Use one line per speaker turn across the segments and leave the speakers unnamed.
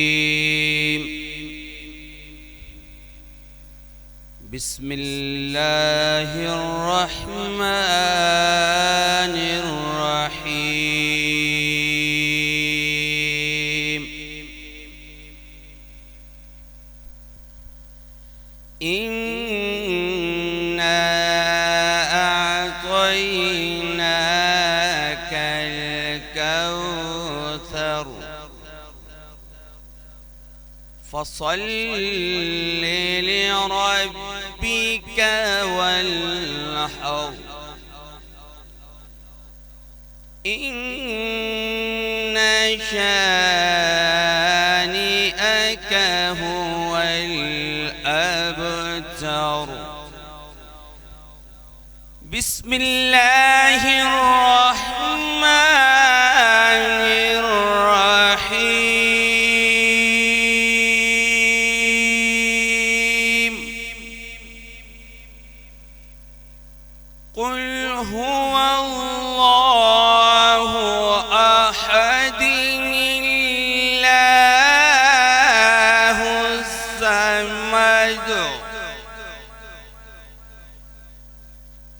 الرجيم بسم الله الرحمن الرحيم إنا أعطيناك الكوثر فصل لربك وانحر إن شانئك هو الأبتر بسم الله الرحمن الرحيم قل هو الله أحد الله الصمد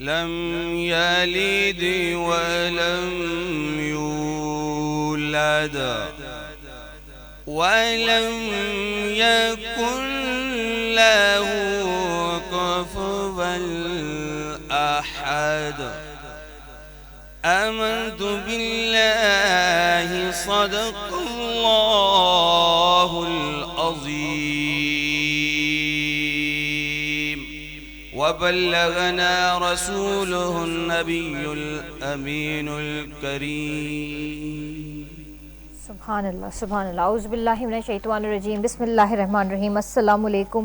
لم يلد ولم يولد ولم يكن له كفوا أحد آمنت بالله صدق الله العظيم وبلغنا رسوله النبي الأمين الكريم
سبحان اللہ اعوذ باللہ من الشیطان الرجیم بسم اللہ الرحمن الرحیم السلام علیکم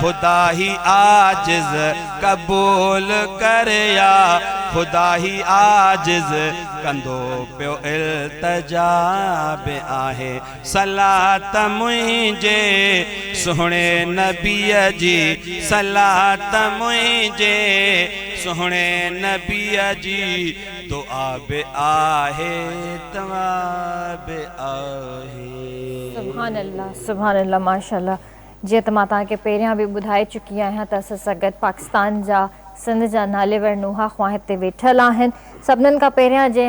خدا ہی عاجز قبول کر یا خدا ہی عاجز کندو پیو التجا بے آہے صلاۃ مجھے سہنے نبی جی صلاۃ مجھے سہنے نبی جی دعا بے آہے دعا بے آہے.
سبحان اللہ ماشاءاللہ. جی تماں کے پیریاں بھی بدھائے چکی ہیں تا سگت پاکستان جا سندھ جا نالے ور نوحا خواہن تے ویٹھل آہن. سبنن کا پیریاں جے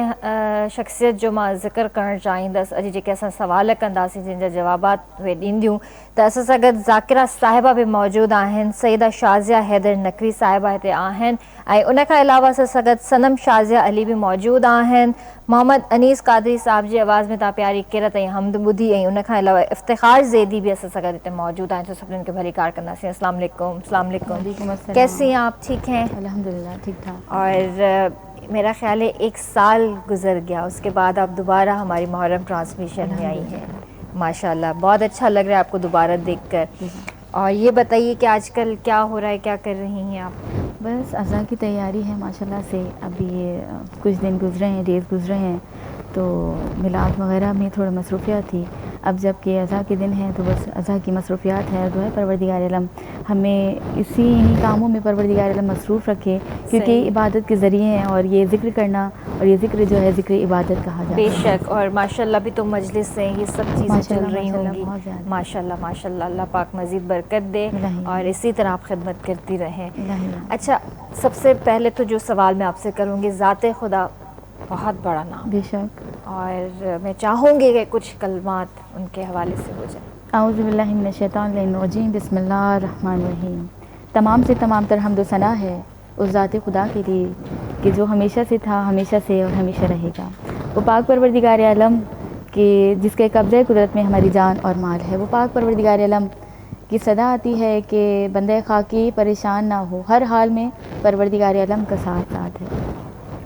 شخصیت جو ماں ذکر کرن چاہیندس اجی جے اساں سوال کنداسی جن جا جوابات وے ڈیندیوں تا اساں سگت ذاکرہ صاحبہ بھی موجود آہن. سیدہ شازیہ حیدر نقوی صاحبہ ہتے آہن اے ان کا علاوہ سگت سنم شازیہ علی بھی موجود آہن. محمد انیس قادری صاحب جی آواز میں تا پیاری کرت ایں حمد بدھی ایں ان کا علاوہ افتخار زیدی بھی اساں سگت تے موجود آہن. تو سبن کے بھلی کار کنداسی. السلام علیکم. السلام علیکم.
وعلیکم السلام.
کیسی ہیں آپ؟ ٹھیک ہیں
الحمدللہ ٹھیک ٹھاک.
اور میرا خیال ہے 1 سال گزر گیا اس کے بعد آپ دوبارہ ہماری محرم ٹرانسمیشن میں آئی ہیں. ماشاءاللہ بہت اچھا لگ رہا ہے آپ کو دوبارہ دیکھ کر. اور یہ بتائیے کہ آج کل کیا ہو رہا ہے, کیا کر رہی ہیں آپ؟
بس اذان کی تیاری ہے ماشاءاللہ سے. ابھی یہ کچھ دن گزرے ہیں, ڈیز گزرے ہیں, تو میلاد وغیرہ میں تھوڑا مصروفیات تھی. اب جب کہ اذان کے دن ہیں تو بس اذان کی مصروفیات ہے. جو ہے پروردگار عالم ہمیں انہی کاموں میں پروردگار عالم مصروف رکھے, کیونکہ یہ عبادت کے ذریعے ہیں اور یہ ذکر کرنا اور یہ ذکر جو ہے ذکر عبادت کہا جاتا ہے.
بے شک. اور ماشاءاللہ بھی تو مجلس ہیں, یہ سب چیزیں چل رہی ہوں گی.
ماشاءاللہ
ماشاءاللہ. اللہ پاک مزید برکت دے اور اسی طرح آپ خدمت کرتی رہیں. اچھا, سب سے پہلے تو جو سوال میں آپ سے کروں گی, ذات خدا بہت بڑا نام.
بے شک.
اور میں چاہوں گی کہ کچھ کلمات ان کے حوالے سے ہو جائیں.
اعوذ باللہ من الشیطان الرجیم. بسم اللہ الرحمن الرحیم. تمام سے تمام تر حمد و ثنا ہے اس ذات خدا کے لیے کہ جو ہمیشہ سے تھا, ہمیشہ سے اور ہمیشہ رہے گا. وہ پاک پروردگار عالم کہ جس کے قبضہ قدرت میں ہماری جان اور مال ہے. وہ پاک پروردگار عالم کی صدا آتی ہے کہ بندہ خاکی پریشان نہ ہو, ہر حال میں پروردگار عالم کا ساتھ ہے.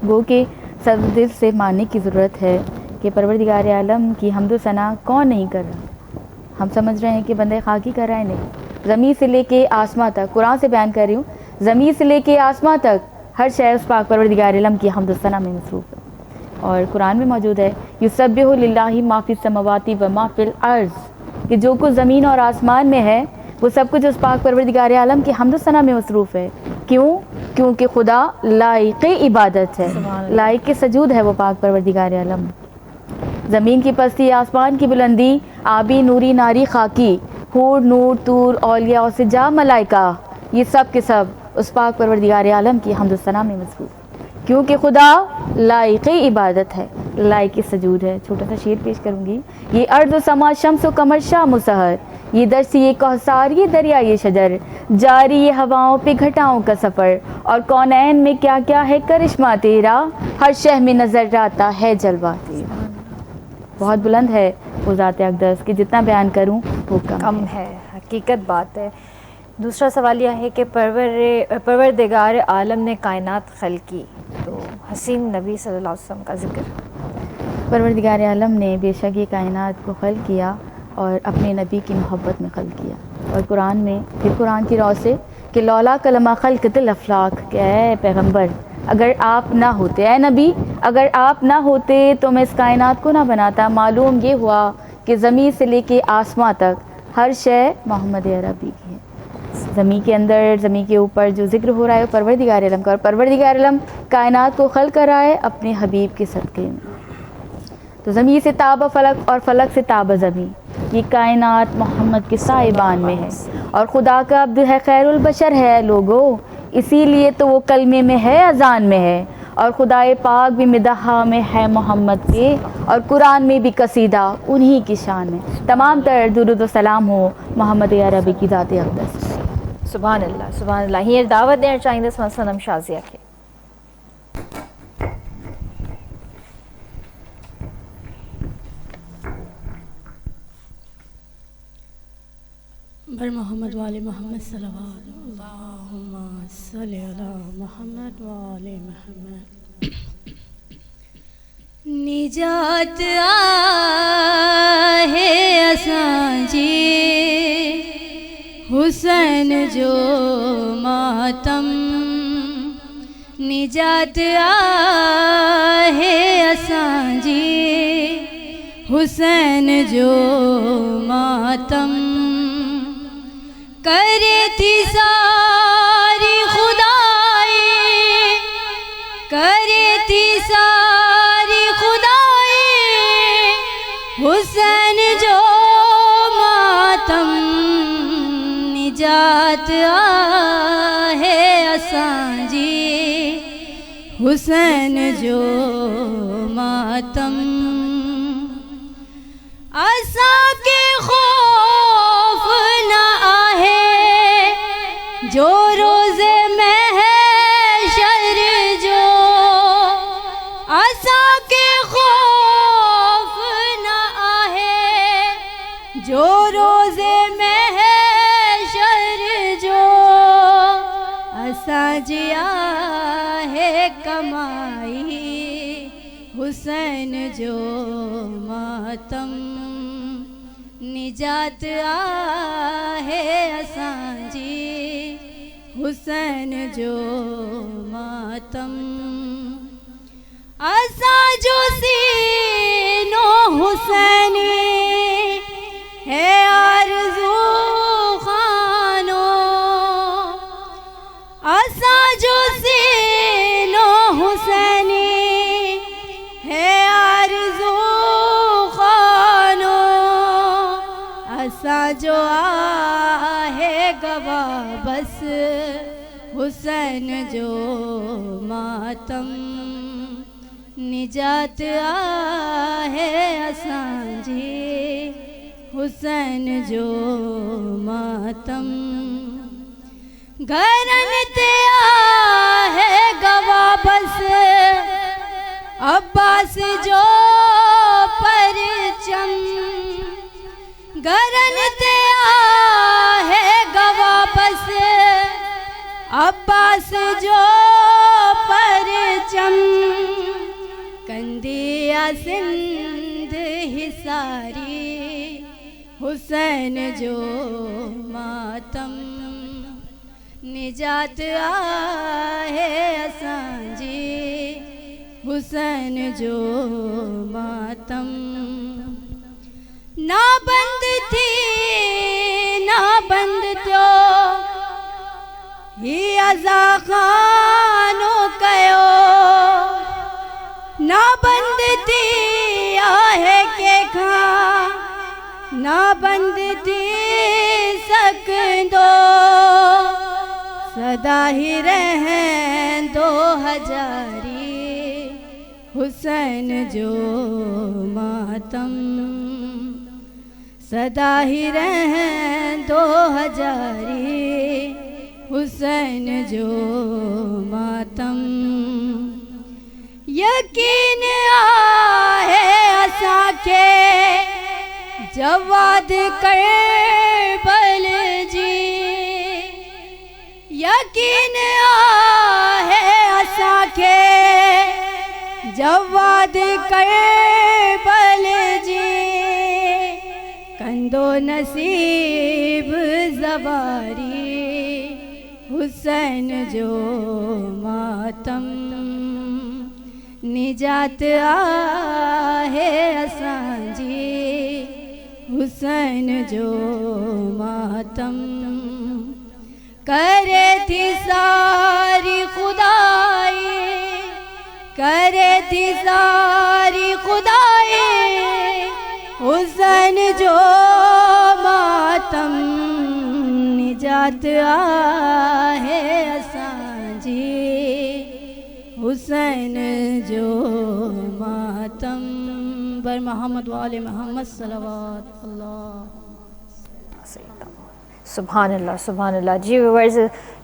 وہ کہ سب دل سے ماننے کی ضرورت ہے کہ پروردگار عالم کی حمد و ثنا کون نہیں کر رہا. ہم سمجھ رہے ہیں کہ بندہ خاکی کر رہا ہے, نہیں. زمین سے لے کے آسمان تک, قرآن سے بیان کر رہی ہوں, زمین سے لے کے آسمان تک ہر شے اس پاک پروردگار عالم کی حمد و ثنا میں مصروف ہے. اور قرآن میں موجود ہے یسبح للہ ما فی السماوات و ما فی الارض, کہ جو کچھ زمین اور آسمان میں ہے وہ سب کچھ اس پاک پروردگار عالم کی حمد و ثنا میں مصروف ہے. کیوں؟ کیونکہ خدا لائق عبادت ہے, لائق سجود ہے وہ پاک پروردگار عالم. زمین کی پستی, آسمان کی بلندی, آبی نوری ناری خاکی, حور نور طور اولیاء اور سجا ملائکہ, یہ سب کے سب اس پاک پروردگار عالم کی حمد و ثنا میں مصروف, کیونکہ خدا لائق عبادت ہے, لائق سجود ہے. چھوٹا سا شعر پیش کروں گی. یہ ارض و سما, شمس و قمر, شام و سحر, یہ درس یہ کوثر, یہ دریا یہ شجر, جاری یہ ہواؤں پہ گھٹاؤں کا سفر, اور کونین میں کیا کیا ہے کرشمہ تیرا, ہر شہ میں نظر آتا ہے جلوہ تیرا. بہت بلند ہے وہ ذات اقدس کہ جتنا بیان کروں وہ کم
ہے. حقیقت بات ہے. دوسرا سوال یہ ہے کہ پروردگار عالم نے کائنات خلقی, تو حسین نبی صلی اللہ علیہ وسلم کا ذکر.
پروردگار عالم نے بے شک یہ کائنات کو خلق کیا اور اپنے نبی کی محبت میں خلق کیا. اور قرآن میں پھر قرآن کی رو سے کہ لولا کلمہ خلقت الافلاق, کہ اے پیغمبر اگر آپ نہ ہوتے, اے نبی اگر آپ نہ ہوتے تو میں اس کائنات کو نہ بناتا. معلوم یہ ہوا کہ زمین سے لے کے آسمان تک ہر شے محمد عربی کی ہے. زمین کے اندر, زمین کے اوپر جو ذکر ہو رہا ہے وہ پروردگار عالم کا, اور پروردگار عالم کائنات کو خلق کر رہا ہے اپنے حبیب کے صدقے میں. تو زمین سے تاب فلک اور فلک سے تاب زمین, یہ کائنات محمد کے سائبان میں ہے. اور خدا کا عبد ہے, خیر البشر ہے لوگو, اسی لیے تو وہ کلمے میں ہے, اذان میں ہے, اور خدائے پاک بھی مدحہ میں ہے محمد کے, اور قرآن میں بھی قصیدہ انہی کی شان میں. تمام تر درود و سلام ہو محمد عربی کی ذات اقدس.
سبحان اللہ سبحان اللہ. ہیر دعوت دینا چاہیے سنم شازیہ کے.
بر محمد والے محمد صلوات اللہم صلی علی محمد والے محمد. نجات آہے اساں جی حسین جو ماتم نجات آہے اساں جی حسین جو ماتم کرے تھی ساری خدائی کرے تھی ساری خدائی حسین جو ماتم نجات آہے اساں جی حسین جو ماتم اساں کے خوف نہ آہے جو روز محشر جو اساں کے خوف نہ آہے جو روز محشر جو اساں جیا ہے کمائی حسین جو ماتم نجات آہے اساں جی حسین جو ماتم اساں جو سینو حسینی ہے آرزو خانو اساں جو سینو حسینی ہے آرزو خانو اساں جو آہے گواہ بس حسین جو ماتم نجات آہے اساں جی حسین جو ماتم گھرن تے آہے گواہ بس عباس جو پرچم گھرن تے آہے گواہ بس عباس جو پرچم کندیا سندھ حصاری حسین جو ماتم نجات آہے اساں جی حسین جو ماتم نہ بند تھی نہ بند تھو ہی ازا خانو کیو نہ بند تھی آہے کے کھاں نہ بند تھی سکندو سدا ہی رہیں 2000 حسین جو ماتم سدا ہی رہیں 2000 حسین جو ماتم یقین آہے اساں کے جواد کربل جی یقین آہے اساں کے جواد کربل جی کندو نصیب زواری حسین جو ماتم نجات آہے اساں جی حسین جو ماتم کرے تھی ساری خدائی کرے تھی ساری خدائی حسین جو ماتم نجات آہے اساں جی حسین جو ماتم بر محمد وآل محمد صلوات اللہ
سبحان اللہ سبحان اللہ. جی ویورز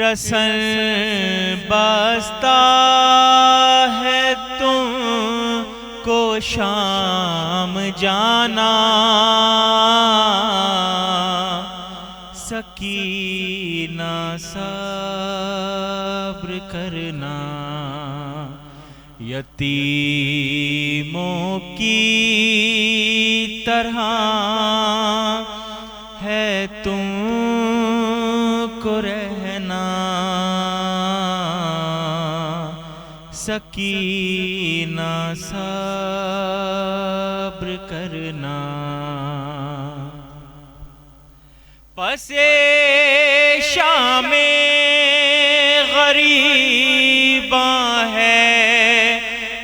رسن بستا ہے تم کو شام جانا، سکینہ صبر کرنا، یتیموں کی طرح ہے تم کو رہنا، سکینہ صبر کرنا۔ پس شام غریباں ہے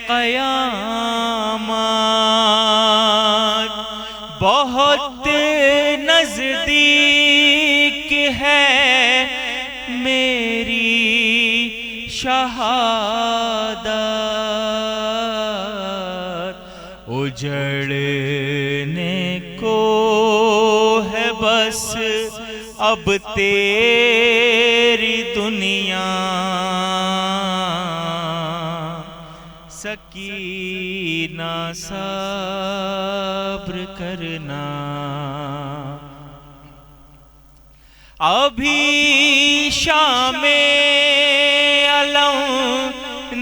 قیامت، بہت نزدیک ہے میری شہادت، اجڑنے کو ہے بس اب تیری دنیا، سکینہ صبر کرنا۔ ابھی شام علم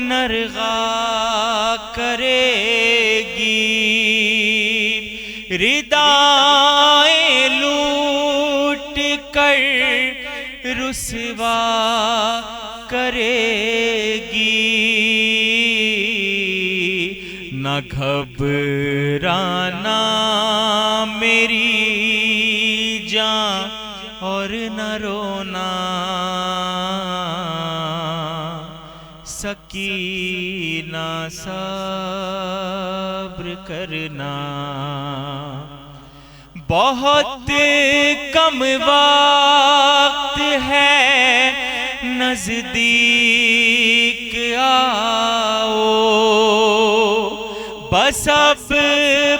نرغا کرے گی، ردائیں لوٹ کر رسوا کرے گی، نہ گھبرانا میری جان اور نہ رونا، سکینہ صبر کرنا۔ بہت کم وقت ہے نزدیک آؤ، بس اب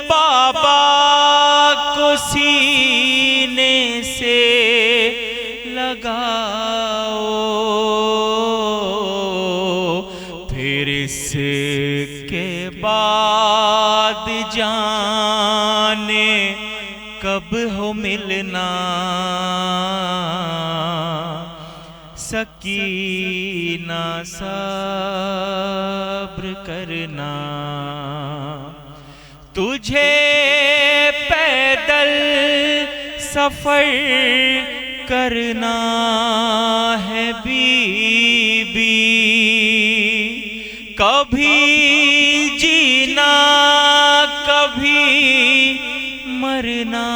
بابا کو سینے سے لگاؤ، پھر اس کے بعد جانے کب ہو ملنا، سکینہ صبر کرنا۔ تجھے پیدل سفر کرنا ہے بی بی، کبھی جینا کبھی مرنا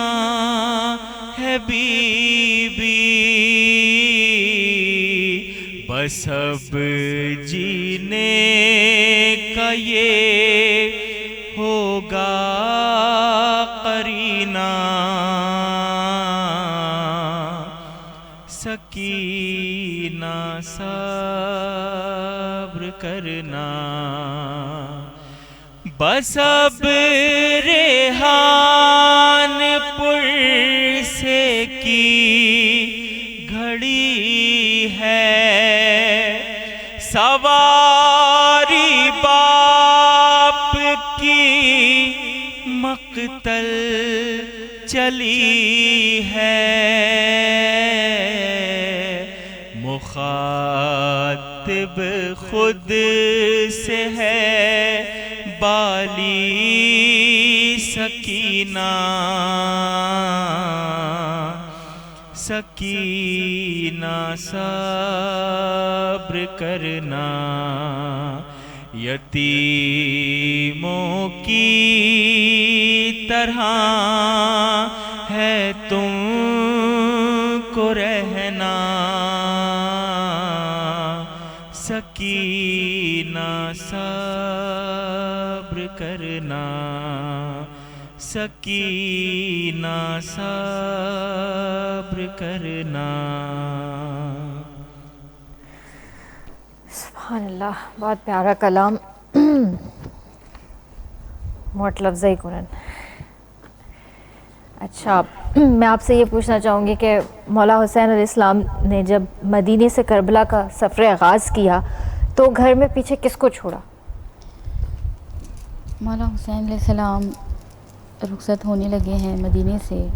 ہے بی بی، بس اب جینے کا یہ ہوگا قرینہ، سکینہ صبر کرنا۔ بس اب ریحان پور سے کی گھڑی ہے، سواری باپ کی مقتل چلی ہے، مخاطب خود سے ہے بالی سکینہ، سکینہ صبر کرنا، یتیموں کی طرح ہے تم کو رہنا، سکینہ صبر کرنا، سکینہ صبر کرنا۔
سبحان اللہ، بہت پیارا کلام، موٹ لفظی قرآن۔ اچھا میں آپ سے یہ پوچھنا چاہوں گی کہ مولا حسین علیہ السلام نے جب مدینے سے کربلا کا سفر آغاز کیا تو گھر میں پیچھے کس کو چھوڑا؟
مولا حسین علیہ السلام رخصت ہونے لگے ہیں مدینے سے،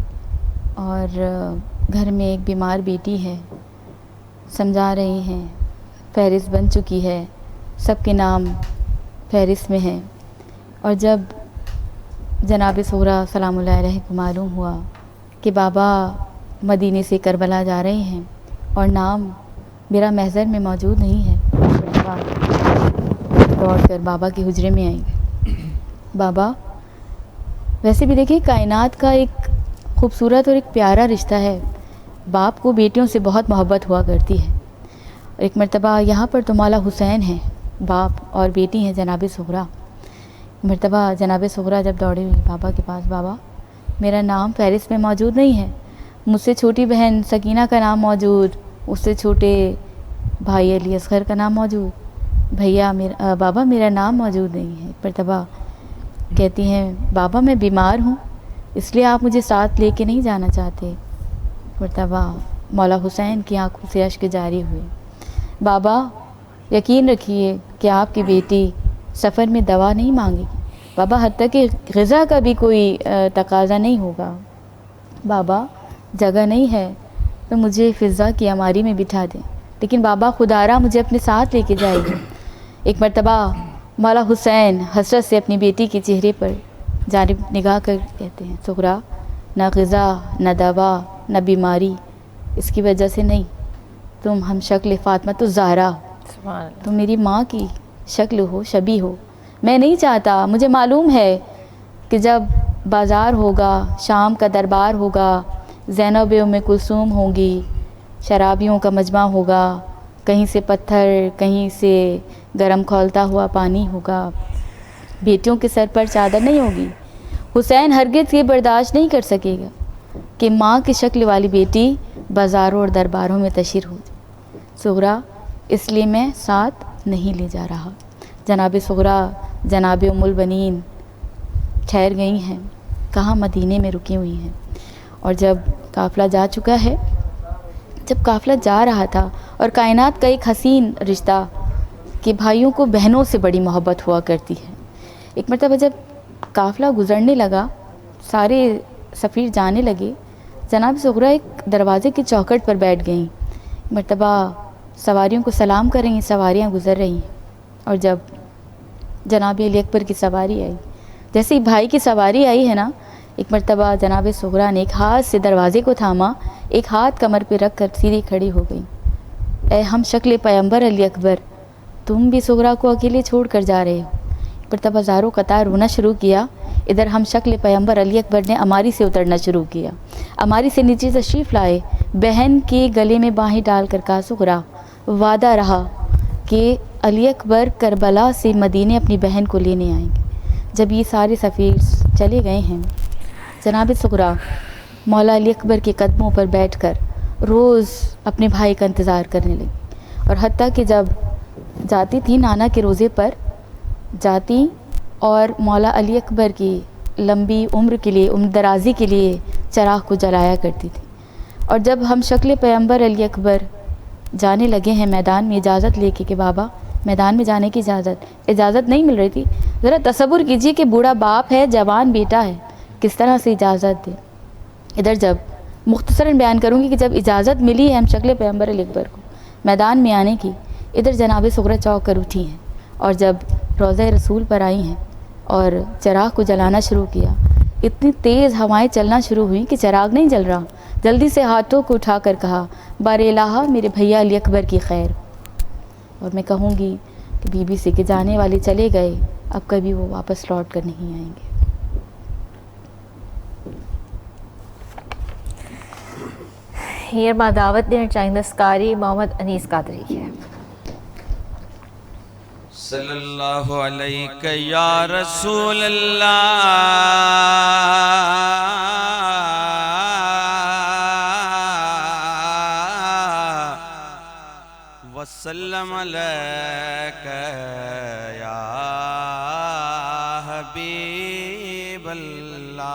اور گھر میں ایک بیمار بیٹی ہے، سمجھا رہی ہیں، فہرست بن چکی ہے، سب کے نام فہرست میں ہیں۔ اور جب جناب سغریٰ سلام اللہ علیہ کو معلوم ہوا کہ بابا مدینے سے کربلا جا رہے ہیں اور نام میرا محضر میں موجود نہیں ہے، دوڑ کر بابا کے حجرے میں آئی۔ بابا، ویسے بھی دیکھیں کائنات کا ایک خوبصورت اور ایک پیارا رشتہ ہے، باپ کو بیٹیوں سے بہت محبت ہوا کرتی ہے۔ ایک مرتبہ یہاں پر تو مولا حسین ہیں، باپ، اور بیٹی ہیں جناب سغریٰ۔ مرتبہ جناب سغریٰ جب دوڑی ہوئی بابا کے پاس، بابا میرا نام فہرست میں موجود نہیں ہے، مجھ سے چھوٹی بہن سکینہ کا نام موجود، اس سے چھوٹے بھائی علی اصغر کا نام موجود، بھیا بابا میرا نام موجود نہیں ہے۔ مرتبہ کہتی ہیں، بابا میں بیمار ہوں اس لیے آپ مجھے ساتھ لے کے نہیں جانا چاہتے۔ مرتبہ مولا حسین کی آنکھوں سے اشک جاری ہوئے۔ بابا یقین رکھیے کہ آپ کی بیٹی سفر میں دوا نہیں مانگے گی بابا، حتیٰ کہ غذا کا بھی کوئی تقاضا نہیں ہوگا۔ بابا جگہ نہیں ہے تو مجھے فضا کی الماری میں بٹھا دیں، لیکن بابا خدارا مجھے اپنے ساتھ لے کے جائے گی۔ ایک مرتبہ مولا حسین حسرت سے اپنی بیٹی کے چہرے پر جانب نگاہ کر کہتے ہیں، سغریٰ نہ غذا نہ دوا نہ بیماری، اس کی وجہ سے نہیں، تم ہم شکل فاطمہ الزہرا ہو، تم میری ماں کی شکل ہو، شبیہ ہو۔ میں نہیں چاہتا، مجھے معلوم ہے کہ جب بازار ہوگا، شام کا دربار ہوگا، زینب ام کلثوم ہوں گی، شرابیوں کا مجمع ہوگا، کہیں سے پتھر کہیں سے گرم کھولتا ہوا پانی ہوگا، بیٹیوں کے سر پر چادر نہیں ہوگی۔ حسین ہرگز یہ برداشت نہیں کر سکے گا کہ ماں کی شکل والی بیٹی بازاروں اور درباروں میں تشہیر ہو جائے۔ سغریٰ اس لیے میں ساتھ نہیں لے جا رہا۔ جناب سغریٰ جناب ام البنین ٹھہر گئی ہیں، کہاں مدینے میں رکی ہوئی ہیں۔ اور جب قافلہ جا چکا ہے، جب قافلہ جا رہا تھا، اور کائنات کا ایک حسین رشتہ کہ بھائیوں کو بہنوں سے بڑی محبت ہوا کرتی ہے۔ ایک مرتبہ جب قافلہ گزرنے لگا، سارے سفیر جانے لگے، جناب سغریٰ ایک دروازے کی چوکھٹ پر بیٹھ گئیں۔ مرتبہ سواریوں کو سلام کر رہی ہیں، سواریاں گزر رہی ہیں، اور جب جناب علی اکبر کی سواری آئی، جیسے ہی بھائی کی سواری آئی ہے نا، ایک مرتبہ جناب سغریٰ نے ایک ہاتھ سے دروازے کو تھاما، ایک ہاتھ کمر پہ رکھ کر سیدھی کھڑی ہو گئی۔ اے ہم شکل پیغمبر علی اکبر، تم بھی سغریٰ کو اکیلے چھوڑ کر جا رہے ہو۔ مرتبہ زاروں قطار رونا شروع کیا۔ ادھر ہم شکل پیغمبر علی اکبر نے اماری سے اترنا شروع کیا، اماری سے نیچے تشریف لائے، بہن کے گلے میں باہیں ڈال کر کہا، سغریٰ وعدہ رہا کہ علی اکبر کربلا سے مدینے اپنی بہن کو لینے آئیں گے۔ جب یہ سارے سفیر چلے گئے ہیں، جناب سغریٰ مولا علی اکبر کے قدموں پر بیٹھ کر روز اپنے بھائی کا انتظار کرنے لگی، اور حتیٰ کہ جب جاتی تھی نانا کے روزے پر جاتی اور مولا علی اکبر کی لمبی عمر کے لیے، عمر درازی کے لیے چراغ کو جلایا کرتی تھی۔ اور جب ہم شکل پیغمبر علی اکبر جانے لگے ہیں میدان میں اجازت لے کے کہ بابا میدان میں جانے کی اجازت نہیں مل رہی تھی، ذرا تصور کیجئے کہ بوڑھا باپ ہے، جوان بیٹا ہے، کس طرح سے اجازت دے۔ ادھر جب مختصراً بیان کروں گی کہ جب اجازت ملی ہے ہم شکل پیغمبر علی اکبر کو میدان میں آنے کی، ادھر جناب سغریٰ چونک کر اٹھی ہیں، اور جب روضہ رسول پر آئی ہیں اور چراغ کو جلانا شروع کیا، اتنی تیز ہوائیں چلنا شروع ہوئیں کہ چراغ نہیں جل رہا، جلدی سے ہاتھوں کو اٹھا کر کہا، بار الہا میرے بھیا علی اکبر کی خیر۔ اور میں کہوں گی کہ بی بی سے کہ جانے والے چلے گئے، اب کبھی وہ واپس لوٹ کر نہیں آئیں گے۔
یہ ماں دعوت دینا چاہیں دستکاری محمد انیس قادری ہے۔
صلی اللہ علیہ یا رسول اللہ وسلم علیک یا حبیب اللہ۔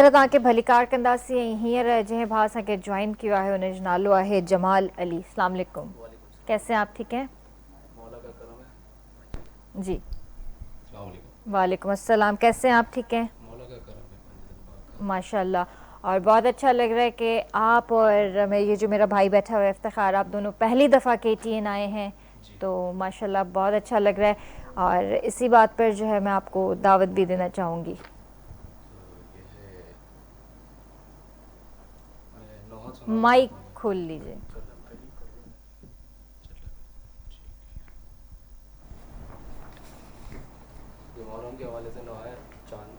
خیر تاں کے بھلی کار کنداسی ہیر جہیں بھاس کے جوائن کیا ہے انہیں جنالو ہے جمال علی. السلام علیکم. کیسے ہیں آپ؟ ٹھیک ہیں جی. وعلیکم السلام. کیسے ہیں آپ؟ ٹھیک ہیں ماشاء اللہ. اور بہت اچھا لگ رہا ہے کہ آپ اور یہ جو میرا بھائی بیٹھا ہوا ہے افتخار، آپ دونوں پہلی دفعہ KTN آئے ہیں تو ماشاء اللہ بہت اچھا لگ رہا ہے. اور اسی بات پر جو ہے میں آپ کو دعوت بھی دینا چاہوں گی. مائک کھول لیجئے.
محرم کے حوالے سے نوحہ چاند.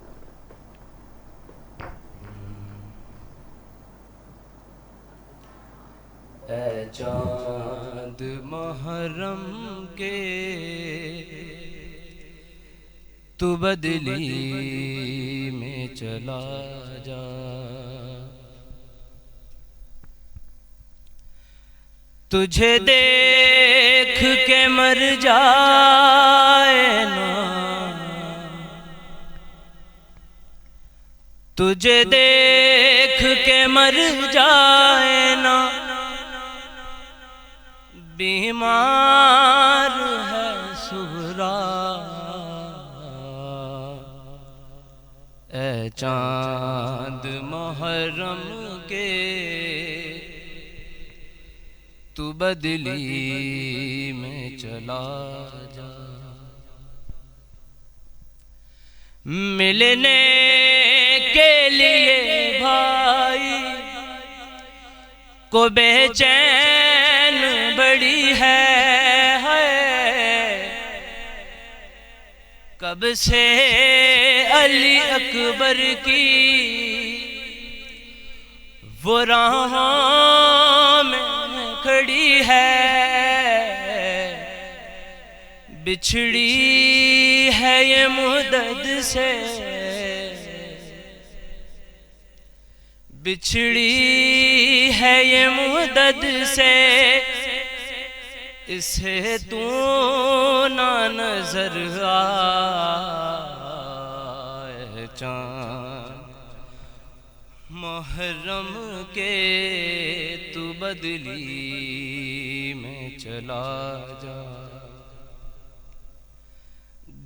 اے چاند محرم کے تو بدلی میں چلا جا، تجھے دیکھ کے مر جائے نا، تجھے دیکھ کے مر جائے نا، بیمار ہے سغرا. اے چاند محرم کے تو بدلی میں چلا جا، ملنے کے لیے بھائی کو بے چین بڑی ہے. کب سے علی اکبر کی وہ راہوں میں کھڑی ہے، بچھڑی ہے یہ مدد سے، بچھڑی ہے یہ مدد سے، اسے تو نہ نظر آئے. چاند محرم کے تو بدلی میں چلا جا،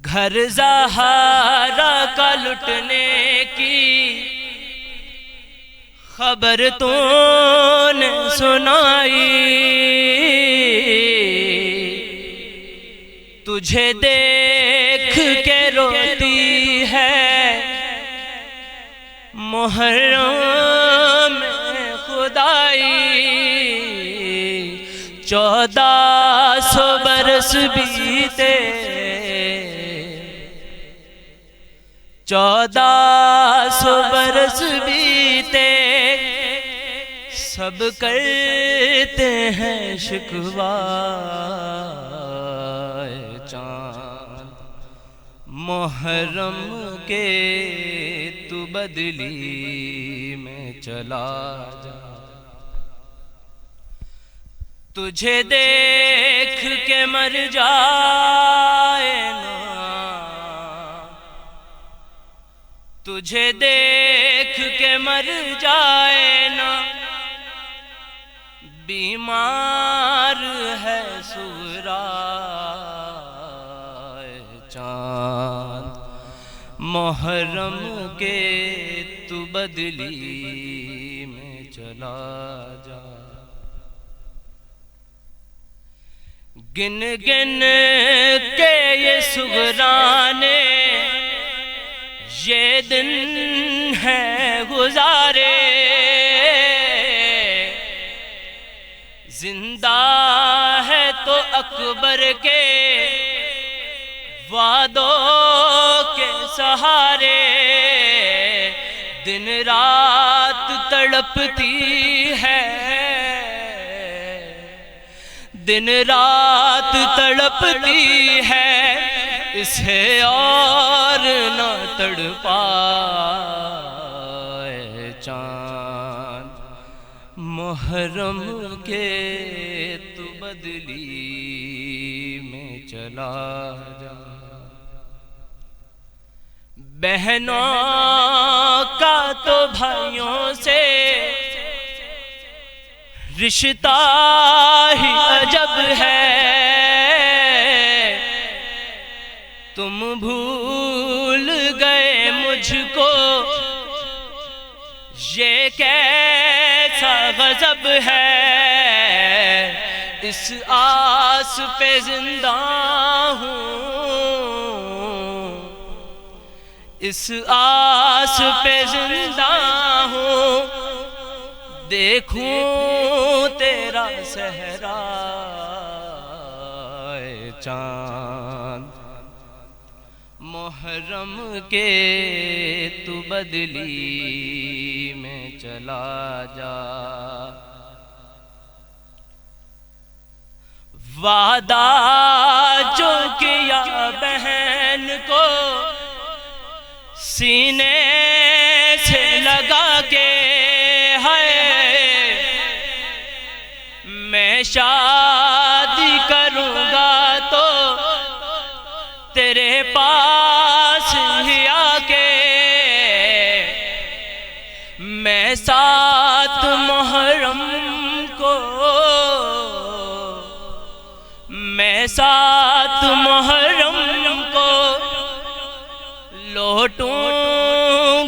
گھر زہرا کا لٹنے کی خبر تو نے سنائی، تجھے دیکھ کے روتی ہے محرم میں خدائی. 1400 برس بیتے، 1400 برس بیتے، سب کرتے ہیں شکوہ. چاند محرم کے تو بدلی میں چلا جا، تجھے دیکھ کے مر جائے نا، تجھے دیکھ کے مر جائے نا، بیمار ہے سغرا. چاند محرم کے تو بدلی میں چلا جا، گن گن کے یہ سغرانے یہ دن ہے گزارے، زندہ ہے تو اکبر کے وعدوں کے سہارے، دن رات تڑپتی ہے، دن رات تڑپتی ہے، اسے اور نہ تڑپائے. چاند محرم کے تو بدلی میں چلا جا، بہنوں کا تو بھائیوں سے رشتہ ہی عجب ہے، تم بھول گئے مجھ کو، یہ کیسا غضب ہے، اس آس پہ زندہ ہوں، اس آس پہ زندہ ہوں، دیکھوں تیرا صحرائے چاند، محرم کے تو بدلی میں چلا جا، وعدہ جو کیا بہن کو سینے سے لگا کے ہے، میں شادی کروں گا تو تیرے پاس ہی آ کے، میں سات محرم کو، میں سات محرم کو لوٹوں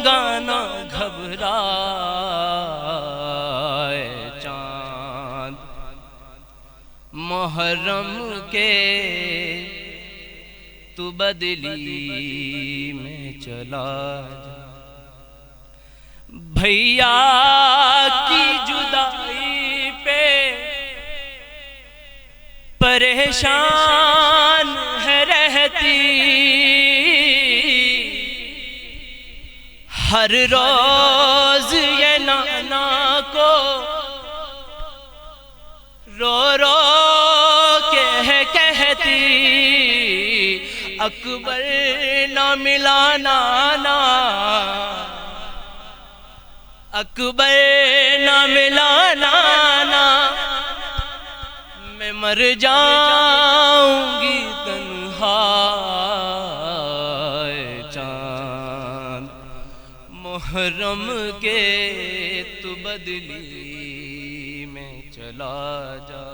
گا نہ گھبرائے چاند، محرم کے تو بدلی میں چلا جا، بھیا کی جدائی پہ پریشان ہے رہتی، ہر روز یہ نانا کو رو رو کے ہے کہتی، اکبر نہ ملا نانا، اکبر نہ ملا نانا، میں مر جاؤں گی تنہا چاند، محرم کے تو بدلی میں چلا جا،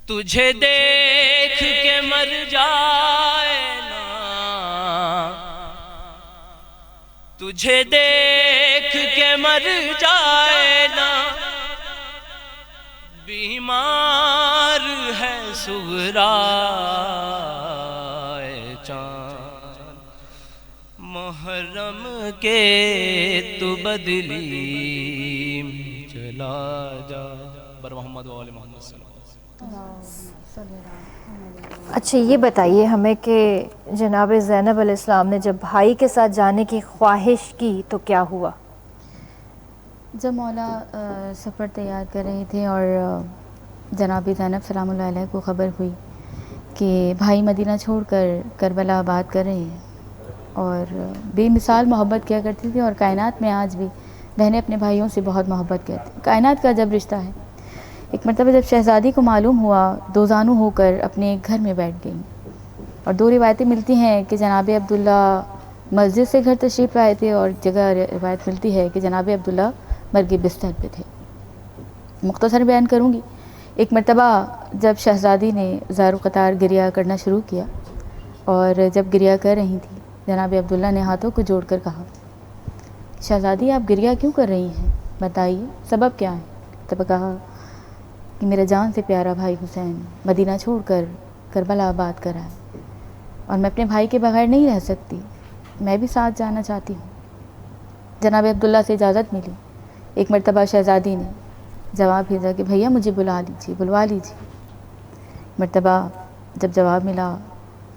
تجھے دیکھ کے مر جائے نا، تجھے دیکھ کے مر جائے نا، بیمار ہے سغرائے چاند، محرم کے تو بدلی میں چلا جا، بر محمد و آل محمد صلی اللہ علیہ وسلم۔
اچھا یہ بتائیے ہمیں کہ جناب زینب علیہ السلام نے جب بھائی کے ساتھ جانے کی خواہش کی تو کیا ہوا؟
جب مولا سفر تیار کر رہے تھے اور جناب زینب سلام اللہ علیہ کو خبر ہوئی کہ بھائی مدینہ چھوڑ کر کربلا آباد کر رہے ہیں، اور بے مثال محبت کیا کرتی تھی، اور کائنات میں آج بھی بہنیں اپنے بھائیوں سے بہت محبت کرتی ہیں، کائنات کا جب رشتہ ہے۔ ایک مرتبہ جب شہزادی کو معلوم ہوا، دو زانو ہو کر اپنے گھر میں بیٹھ گئیں، اور دو روایتیں ملتی ہیں کہ جناب عبداللہ مسجد سے گھر تشریف لائے تھے، اور جگہ روایت ملتی ہے کہ جناب عبداللہ مرگ بستر پہ تھے۔ مختصر بیان کروں گی۔ ایک مرتبہ جب شہزادی نے زار و قطار گریہ کرنا شروع کیا، اور جب گریہ کر رہی تھی، جناب عبداللہ نے ہاتھوں کو جوڑ کر کہا، شہزادی آپ گریہ کیوں کر رہی ہیں؟ بتائیے سبب کیا ہے؟ تب کہا کہ میرا جان سے پیارا بھائی حسین مدینہ چھوڑ کر کربلا آباد کر آئے، اور میں اپنے بھائی کے بغیر نہیں رہ سکتی، میں بھی ساتھ جانا چاہتی ہوں۔ جناب عبداللہ سے اجازت ملی۔ ایک مرتبہ شہزادی نے جواب بھیجا کہ بھیا مجھے بلوا لیجیے۔ مرتبہ جب جواب ملا،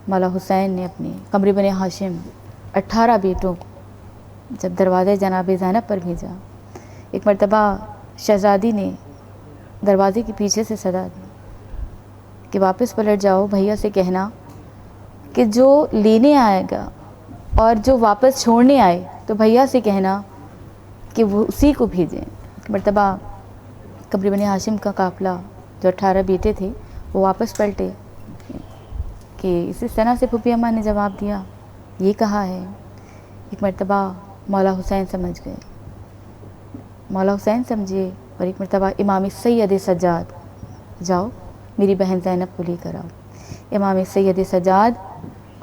مولا حسین نے اپنے قمر بن ہاشم 18 بیٹوں کو جب دروازے جناب زینب پر بھیجا، ایک مرتبہ شہزادی نے دروازے کے پیچھے سے صدا دی کہ واپس پلٹ جاؤ، بھیا سے کہنا کہ جو لینے آئے گا اور جو واپس چھوڑنے آئے تو بھیا سے کہنا کہ وہ اسی کو بھیجیں۔ مرتبہ قمر بن ہاشم کا قافلہ جو 18 بیٹے تھے وہ واپس پلٹے کہ اسی طرح سے پھوپھی اماں نے جواب دیا، یہ کہا ہے ایک مرتبہ مولا حسین سمجھ گئے، مولا حسین سمجھے، اور ایک مرتبہ امام سید سجاد، جاؤ میری بہن زینب کو لے کر آؤ۔ امام سید سجاد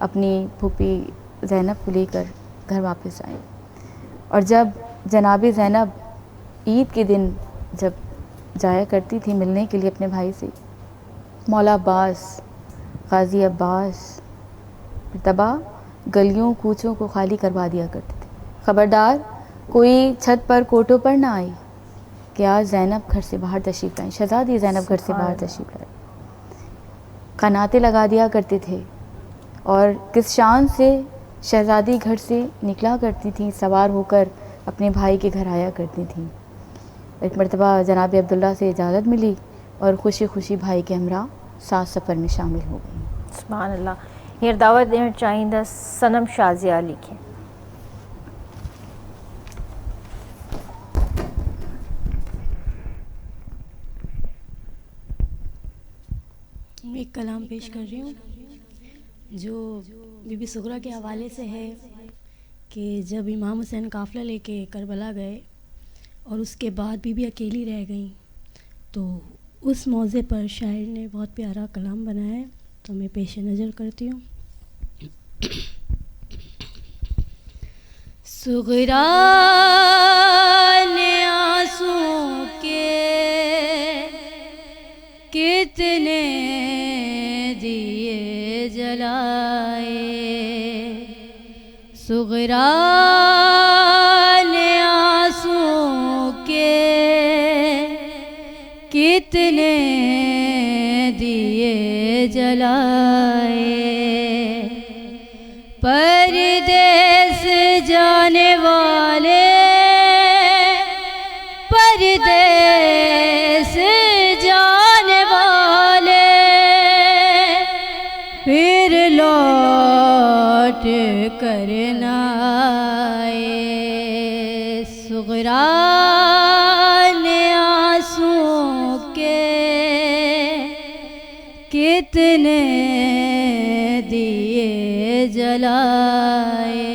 اپنی پھوپھی زینب کو لے کر گھر واپس آئے، اور جب جناب زینب عید کے دن جب جایا کرتی تھی ملنے کے لیے اپنے بھائی سے، مولا عباس، غازی عباس مرتبہ گلیوں کوچوں کو خالی کروا دیا کرتے تھے، خبردار کوئی چھت پر کوٹوں پر نہ آئی کہ آج زینب گھر سے باہر تشریف لائیں، شہزادی زینب گھر سے باہر تشریف لائیں۔ قناتیں لگا دیا کرتے تھے، اور کس شان سے شہزادی گھر سے نکلا کرتی تھیں، سوار ہو کر اپنے بھائی کے گھر آیا کرتی تھیں۔ ایک مرتبہ جناب عبداللہ سے اجازت ملی اور خوشی خوشی بھائی کے ہمراہ ساتھ سفر میں شامل ہو گئی۔
سبحان اللہ۔ یہ دعوت دینا چاہیندہ صنم شازیہ لکھیں۔
میں ایک کلام پیش کر رہی ہوں جو بی بی سغرا کے حوالے سے ہے کہ جب امام حسین قافلہ لے کے کربلا گئے اور اس کے بعد بی بی اکیلی رہ گئیں، تو اس موضوع پر شاعر نے بہت پیارا کلام بنایا ہے، تو میں پیش نظر کرتی ہوں۔ سغرا نے آنسوں کے کتنے دیے جلائے، سغرا نے آنسوں کے کتنے دیے جلائے، پردیس جانے والے پردیس جانے والے پھر لوٹ کر نہ آئے، سغرا نے آنسوں کے کتنے دیے جلائے،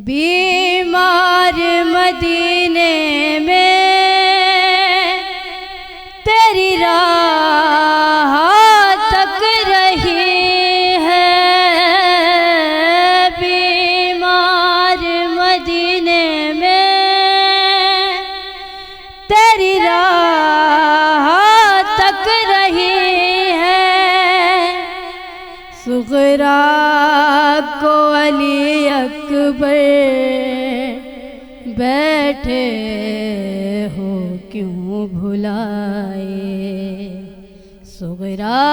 بیمار مدینے میں تیری راہ تک رہی ہے، بیمار مدینے میں تیری راہ تک رہی ہے، سغرا کو علی اکبر بیٹھے ہو کیوں بھلائے، سغرا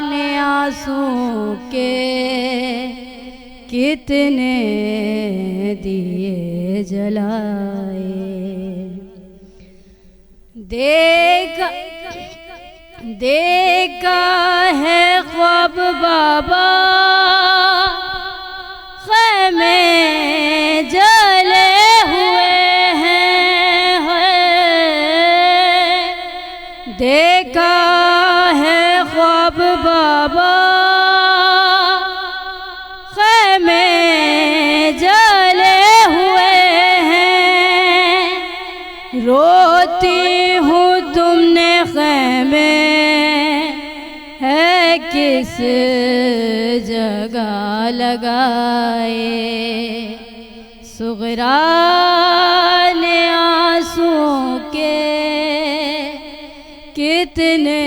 نے آنسوں کے کتنے دیے جلائے، دیکھا ہے خواب بابا خیمے جلے ہوئے ہیں، دیکھا ہے خواب بابا خیمے جلے ہوئے ہیں، روتی ہوں تم نے خیمے ہے کس جگہ لگائے، سغرا نے آنسوں کے کتنے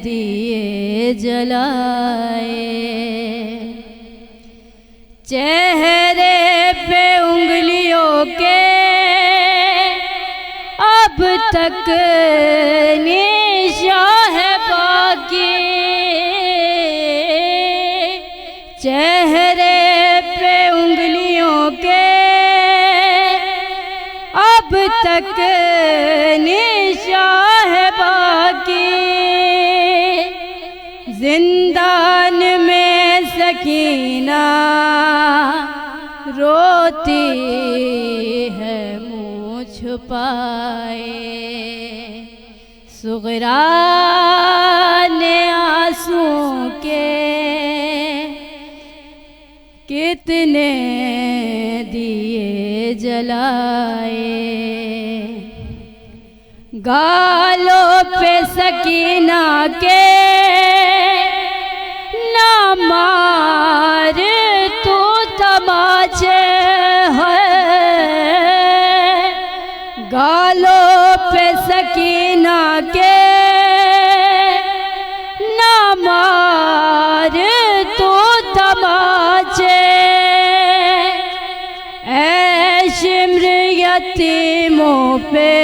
دیے جلائے، چہرے پہ انگلیوں کے اب تک نشاں ہے باقی، چہرے پہ انگلیوں کے اب تک نشاں ہے باقی، زندان میں سکینہ روتی ہے منہ چھپائے، سغرا نے آنسوں کے کتنے دیے جلائے گالوں پہ سکینہ کے نہ مار تو تماچے ہے گالوں پہ سکینہ کے نہ مار تو تماچے اے شمر یتیموں پہ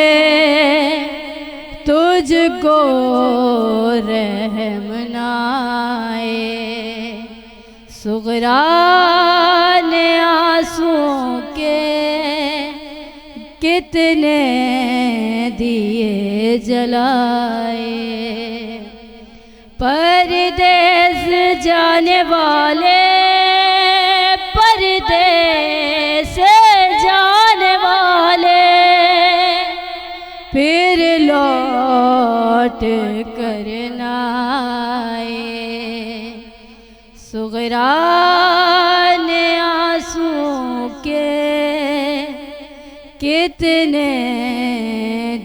تجھ کو رحم نہ آئے صغرا نے آنسوں کے کتنے دیے جلائے پردیس جانے والے پردیس جانے والے پھر لوٹ کر نہ آئے صغرا نے آنسوں کے کتنے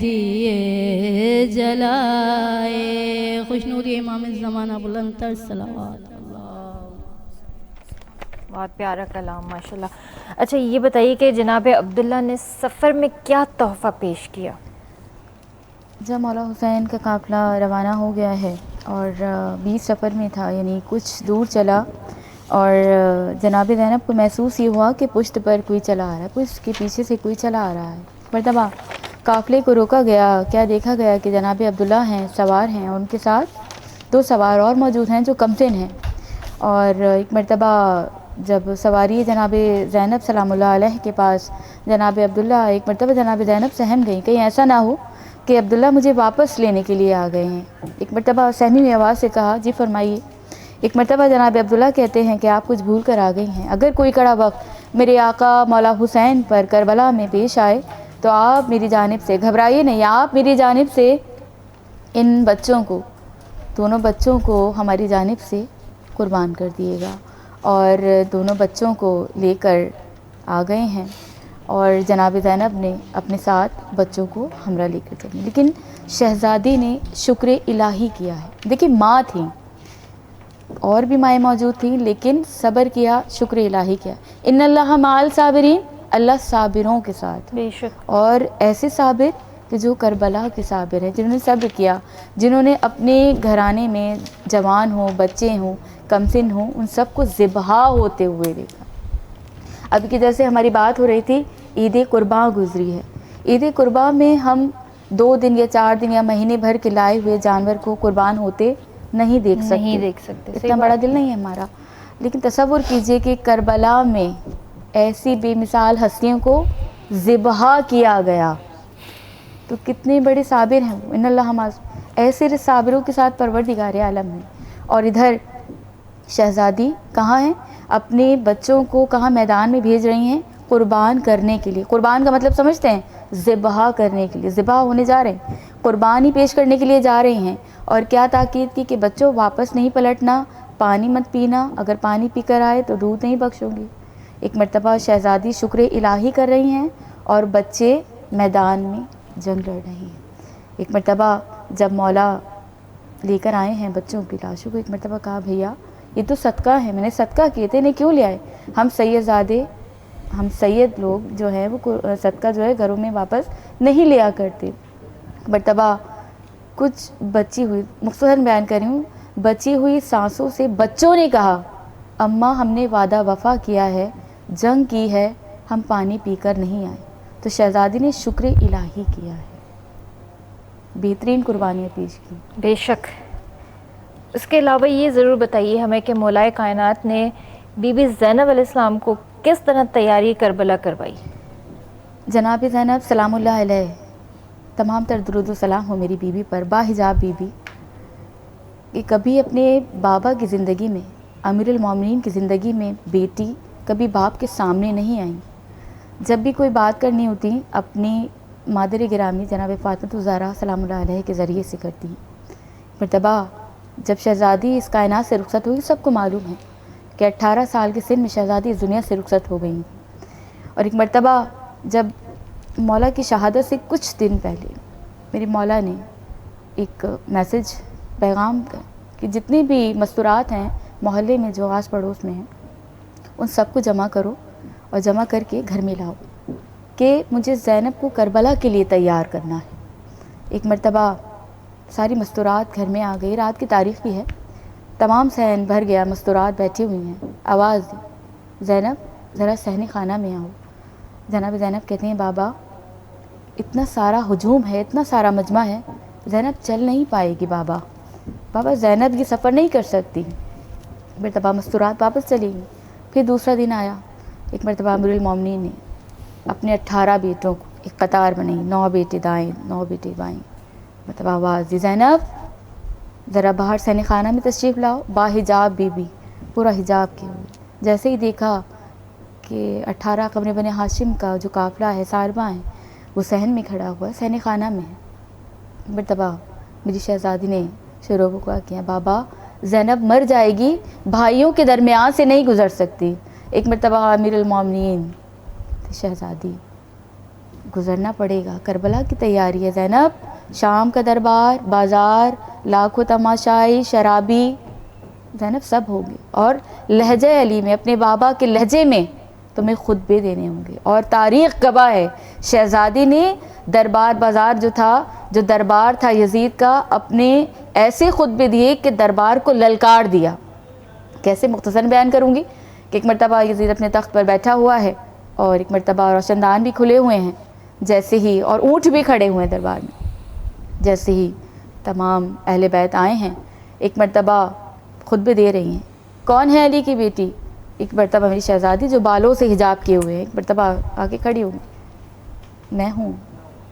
دیے جلائے خوشنودی امام زمانہ بلند تر صلوات اللہ.
بہت پیارا کلام ماشاءاللہ. اچھا یہ بتائیے کہ جناب عبداللہ نے سفر میں کیا تحفہ پیش کیا؟
جب مولا حسین کا قافلہ روانہ ہو گیا ہے اور 20 سفر میں تھا، یعنی کچھ دور چلا، اور جناب زینب کو محسوس یہ ہوا کہ پشت پر کوئی چلا آ رہا ہے، پشت کے پیچھے سے کوئی چلا آ رہا ہے. مرتبہ قافلے کو روکا گیا. کیا دیکھا گیا کہ جناب عبداللہ ہیں، سوار ہیں، اور ان کے ساتھ 2 سوار اور موجود ہیں جو کمسن ہیں. اور ایک مرتبہ جب سواری جناب زینب سلام اللہ علیہ کے پاس جناب عبداللہ ایک مرتبہ جناب زینب سہم گئیں، کہیں ایسا نہ ہو کہ عبداللہ مجھے واپس لینے کے لیے آ گئے ہیں. ایک مرتبہ سہمی ہوئی آواز سے کہا جی فرمائیے. ایک مرتبہ جناب عبداللہ کہتے ہیں کہ آپ کچھ بھول کر آ گئی ہیں. اگر کوئی کڑا وقت میرے آقا مولا حسین پر کربلا میں پیش آئے تو آپ میری جانب سے گھبرائیے نہیں، آپ میری جانب سے ان بچوں کو، دونوں بچوں کو ہماری جانب سے قربان کر دیے گا. اور دونوں بچوں کو لے کر آ گئے ہیں، اور جناب زینب نے اپنے ساتھ بچوں کو ہمراہ لے کر چلی. لیکن شہزادی نے شکر الہی کیا ہے. دیکھیں ماں تھیں، اور بھی مائیں موجود تھیں، لیکن صبر کیا، شکر الہی کیا. ان اللہ مع الصابرین، اللہ صابروں کے ساتھ.
بے شک.
اور ایسے صابر کہ جو کربلا کے صابر ہیں، جنہوں نے صبر کیا، جنہوں نے اپنے گھرانے میں جوان ہوں، بچے ہوں، کمسن ہوں، ان سب کو ذبح ہوتے ہوئے دیکھا. ابھی کی جیسے ہماری بات ہو رہی تھی، عید قرباں گزری ہے. عید قرباں میں ہم 2 دن یا 4 دن یا مہینے بھر کے لائے ہوئے جانور کو قربان ہوتے نہیں دیکھ سکتے. اتنا بڑا دل نہیں ہے ہمارا. لیکن تصور کیجئے کہ کربلا میں ایسی بے مثال ہستیوں کو ذبح کیا گیا تو کتنے بڑے صابر ہیں. ان اللہ ایسے صابروں کے ساتھ پروردگار عالم ہے. اور ادھر شہزادی کہاں ہیں؟ اپنے بچوں کو کہاں میدان میں بھیج رہی ہیں؟ قربان کرنے کے لیے. قربان کا مطلب سمجھتے ہیں؟ ذبح کرنے کے لیے. ذبح ہونے جا رہے ہیں، قربانی پیش کرنے کے لیے جا رہے ہیں. اور کیا تاکید کی کہ بچوں واپس نہیں پلٹنا، پانی مت پینا، اگر پانی پی کر آئے تو دودھ نہیں بخشوں گی. ایک مرتبہ شہزادی شکر الہی کر رہی ہیں اور بچے میدان میں جنگ لڑ رہے ہیں. ایک مرتبہ جب مولا لے کر آئے ہیں بچوں کی لاشوں کو، ایک مرتبہ کہا بھیا یہ تو صدقہ ہے، میں نے صدقہ کیے تھے، انہیں کیوں لے آئے؟ ہم سیدزادے، ہم سید لوگ جو ہیں وہ صدقہ جو ہے گھروں میں واپس نہیں لیا کرتے. مرتبہ کچھ بچی ہوئی، مختصراً بیان کر رہی ہوں، بچی ہوئی سانسوں سے بچوں نے کہا اماں ہم نے وعدہ وفا کیا ہے، جنگ کی ہے، ہم پانی پی کر نہیں آئے. تو شہزادی نے شکر الہی کیا ہے، بہترین قربانیاں پیش کی.
بے شک. اس کے علاوہ یہ ضرور بتائیے ہمیں کہ مولائے کائنات نے بی بی زینب علیہ السلام کو کس طرح تیاری کربلا کروائی؟
جناب زینب سلام اللہ علیہ، تمام تر درود و سلام ہو میری بیوی پر، باحجاب بیوی، کہ کبھی اپنے بابا کی زندگی میں، امیر المومنین کی زندگی میں بیٹی کبھی باپ کے سامنے نہیں آئیں. جب بھی کوئی بات کرنی ہوتی اپنی مادر گرامی جناب فاطمہ الزہرا سلام اللہ علیہ کے ذریعے سے کرتی. مرتبہ جب شہزادی اس کائنات سے رخصت ہوئی، سب کو معلوم ہے کہ 18 سال کے سن میں شہزادی اس دنیا سے رخصت ہو گئیں. اور ایک مرتبہ جب مولا کی شہادت سے کچھ دن پہلے میرے مولا نے ایک میسج پیغام کہ جتنے بھی مستورات ہیں محلے میں جو آس پڑوس میں ہیں ان سب کو جمع کرو اور جمع کر کے گھر میں لاؤ کہ مجھے زینب کو کربلا کے لیے تیار کرنا ہے. ایک مرتبہ ساری مستورات گھر میں آ گئی. رات کی تاریخ بھی ہے. تمام صحن بھر گیا. مستورات بیٹھی ہوئی ہیں. آواز دی زینب ذرا صحن خانہ میں آؤ. جناب زینب کہتے ہیں بابا اتنا سارا ہجوم ہے, اتنا سارا مجمع ہے, زینب چل نہیں پائے گی بابا. بابا زینب یہ سفر نہیں کر سکتی. مرتبہ مستورات واپس چلی گئی. پھر دوسرا دن آیا. ایک مرتبہ امیر المومنین نے اپنے 18 بیٹوں کو ایک قطار بنائی, 9 بیٹے دائیں 9 بیٹے بائیں. مرتبہ آواز دی زینب ذرا باہر صحن خانہ میں تشریف لاؤ. با حجاب بی بی پورا حجاب کیے ہوئے. جیسے ہی دیکھا کہ 18 قمر بنی ہاشم کا جو قافلہ ہے سارباں ہیں وہ صحن میں کھڑا ہوا ہے, صحن خانہ میں ہے. مرتبہ میری شہزادی نے شروع کو کیا بابا زینب مر جائے گی, بھائیوں کے درمیان سے نہیں گزر سکتی. ایک مرتبہ امیر المومنین شہزادی گزرنا پڑے گا, کربلا کی تیاری ہے زینب. شام کا دربار, بازار, لاکھوں تماشائی, شرابی, زینب سب ہوں گے. اور لہجہ علی میں اپنے بابا کے لہجے میں تمہیں خطبے دینے ہوں گے. اور تاریخ گواہ ہے شہزادی نے دربار بازار جو دربار تھا یزید کا, اپنے ایسے خطبے دیے کہ دربار کو للکار دیا. کیسے مختصر بیان کروں گی کہ ایک مرتبہ یزید اپنے تخت پر بیٹھا ہوا ہے اور ایک مرتبہ روشن دان بھی کھلے ہوئے ہیں جیسے ہی, اور اونٹ بھی کھڑے ہوئے ہیں دربار میں. جیسے ہی تمام اہل بیت آئے ہیں ایک مرتبہ خطبے دے رہی ہیں. کون ہے علی کی بیٹی؟ ایک مرتبہ میری شہزادی جو بالوں سے حجاب کیے ہوئے ہیں ایک مرتبہ آ کے کھڑی ہوں. میں ہوں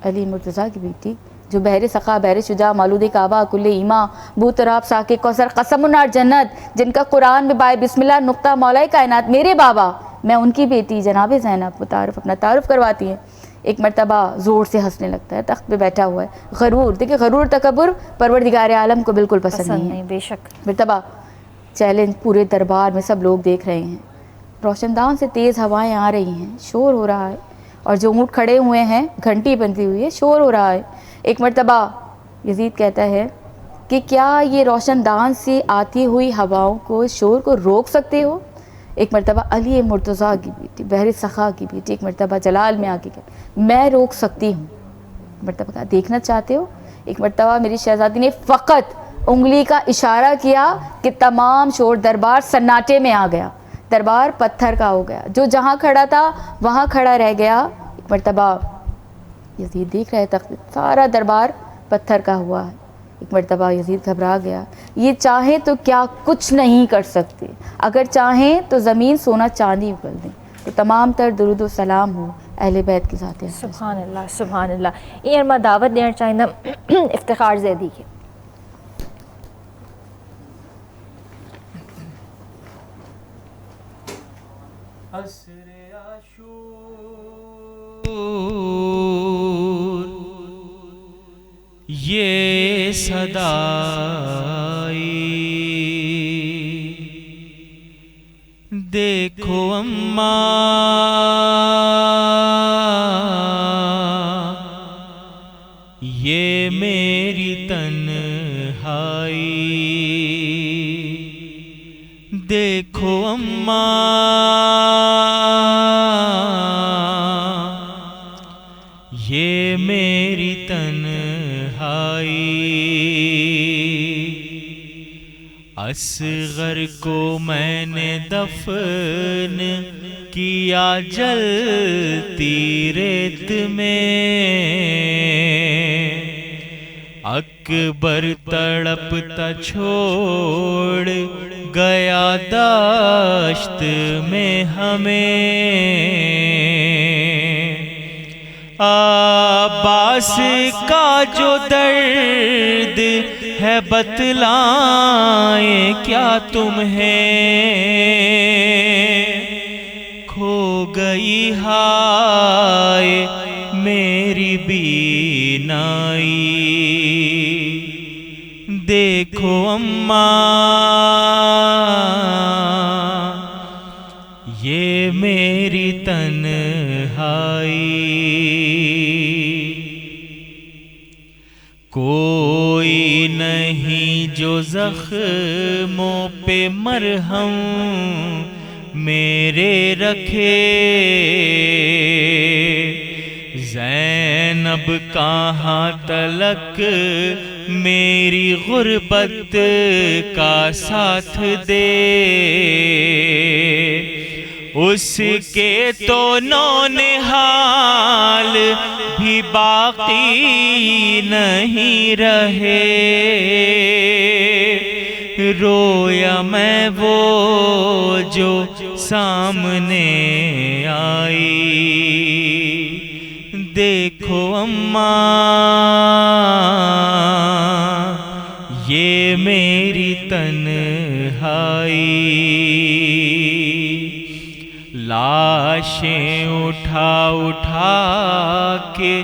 علی مرتضیٰ کی بیٹی جو بحر سخا بحر شجاع مولود کعبہ کل ایما بو تراب ساکے کوثر قسم النار جنت جن کا قرآن میں بائے بسم اللہ نقطہ مولا کائنات میرے بابا, میں ان کی بیٹی جناب زینب. وہ اپنا تعارف کرواتی ہیں. ایک مرتبہ زور سے ہنسنے لگتا ہے, تخت پہ بیٹھا ہوا ہے. غرور, دیکھیں غرور تکبر پروردگار عالم کو بالکل پسند نہیں ہے.
بے شک.
مرتبہ چیلنج پورے دربار میں سب لوگ دیکھ رہے ہیں. روشن دان سے تیز ہوائیں آ رہی ہیں, شور ہو رہا ہے, اور جو اونٹ کھڑے ہوئے ہیں گھنٹی بندھی ہوئی ہے, شور ہو رہا ہے. ایک مرتبہ یزید کہتا ہے کہ کیا یہ روشن دان سے آتی ہوئی ہواؤں کو شور کو روک سکتے ہو؟ ایک مرتبہ علی مرتضیٰ کی بیٹی بحر سخا کی بیٹی ایک مرتبہ جلال میں آ کے کہا میں روک سکتی ہوں. مرتبہ کہا دیکھنا چاہتے ہو؟ ایک مرتبہ میری شہزادی نے فقط انگلی کا اشارہ کیا کہ تمام شور دربار سناٹے میں آ گیا. دربار پتھر کا ہو گیا, جو جہاں کھڑا تھا وہاں کھڑا رہ گیا. ایک مرتبہ یزید دیکھ رہے تخت, سارا دربار پتھر کا ہوا ہے. ایک مرتبہ یزید گھبرا گیا. یہ چاہیں تو کیا کچھ نہیں کر سکتے, اگر چاہیں تو زمین سونا چاندی اگل دیں. تو تمام تر درود و سلام ہو اہل بیت کی ذات.
سبحان اللہ سبحان اللہ. یہ میں دعوت دینا چاہیے افتخار زیدی کی.
یہ صدائی دیکھو اماں یہ میری تنہائی دیکھو اماں یہ میری تنہائی اصغر کو میں نے دفن کیا جلتی ریت میں اکبر تڑپتا چھوڑ گیا داشت میں ہمیں عباس کا جو درد ہے بتلائیں کیا تمہیں کھو گئی ہائے میری بینائی دیکھو اماں
جو زخموں پہ مرہم میرے رکھے، زینب کہاں تلک میری غربت کا ساتھ دے، اس کے تو نونہال بھی باقی نہیں رہے، رویا میں وہ جو سامنے آئی، دیکھو اماں یہ میری تنہائی، لاشیں اٹھا اٹھا کے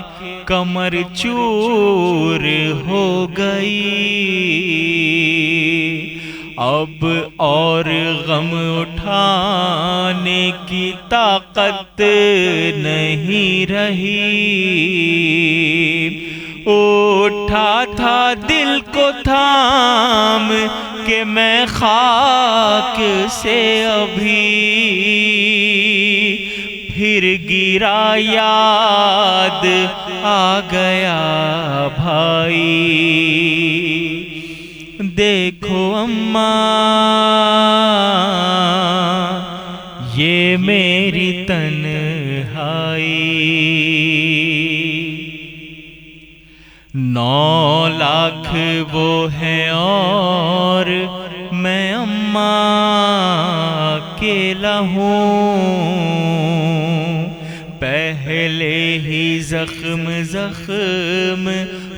کمر چور ہو گئی، اب اور غم اٹھانے کی طاقت نہیں رہی، اٹھا تھا دل کو تھام کہ میں خاک سے ابھی، پھر گرا یاد آ گیا بھائی، دیکھو اماں یہ میری تنہائی، 9 لاکھ وہ ہیں اور میں اماں اکیلا ہوں، پہلے ہی زخم زخم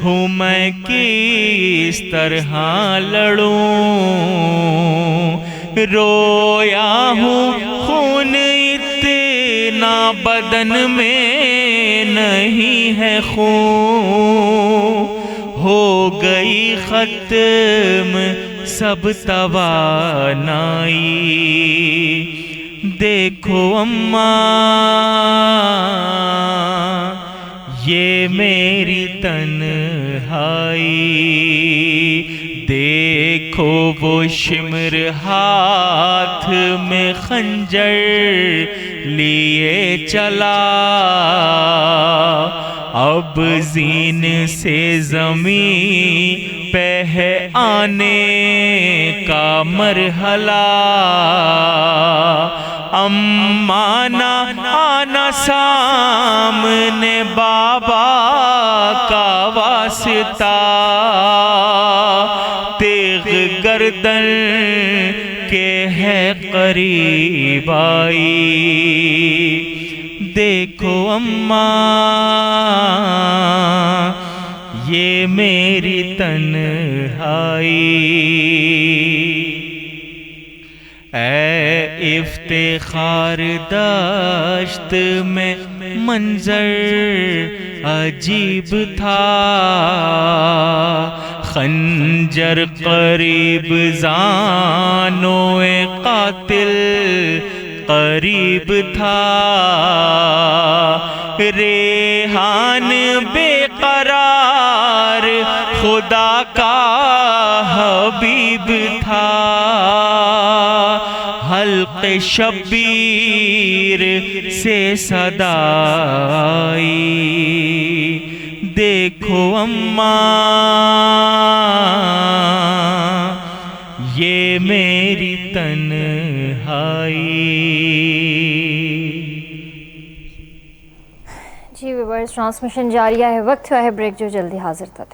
ہوں میں کس طرح لڑوں، رویا ہوں خون اتنا بدن میں نہیں ہے خون، ہو گئی ختم سب توانائی، دیکھو اماں یہ میری تنہائی، دیکھو وہ شمر ہاتھ میں خنجر لیے چلا، اب زین سے زمین پہ ہے آنے کا مرحلہ، اماں نہ آنا سامنے بابا کا واسطہ، تیغ گردن کے ہے قریب آئی، دیکھو اماں یہ میری تنہائی، اے افتخار دشت میں منظر عجیب تھا، خنجر قریب زانوں قاتل قریب تھا، ریحان بے قرار خدا کا حبیب تھا، حلق شبیر سے صدا آئی، دیکھو اماں یہ میری تنہائی۔
جی ویورز، ٹرانسمیشن جاری ہے، وقت ہوا ہے بریک جو جلدی حاضر تھا۔